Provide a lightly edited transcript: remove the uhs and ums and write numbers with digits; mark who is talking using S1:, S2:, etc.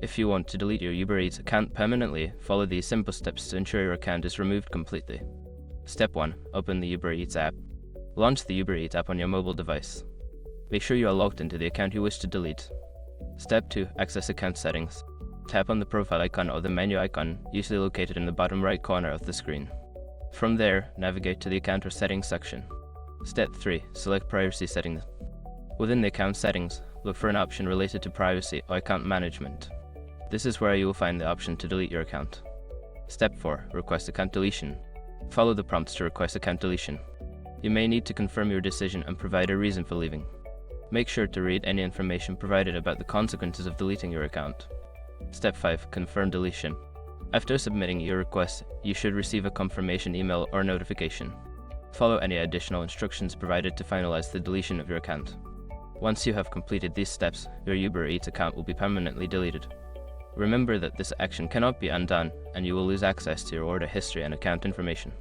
S1: If you want to delete your Uber Eats account permanently, follow these simple steps to ensure your account is removed completely. Step 1. Open the Uber Eats app. Launch the Uber Eats app on your mobile device. Make sure you are logged into the account you wish to delete. Step 2. Access account settings. Tap on the profile icon or the menu icon, usually located in the bottom right corner of the screen. From there, navigate to the account or settings section. Step 3. Select privacy settings. Within the account settings, look for an option related to privacy or account management. This is where you will find the option to delete your account. Step 4. Request account deletion. Follow the prompts to request account deletion. You may need to confirm your decision and provide a reason for leaving. Make sure to read any information provided about the consequences of deleting your account. Step 5. Confirm deletion. After submitting your request, you should receive a confirmation email or notification. Follow any additional instructions provided to finalize the deletion of your account. Once you have completed these steps, your Uber Eats account will be permanently deleted. Remember that this action cannot be undone, and you will lose access to your order history and account information.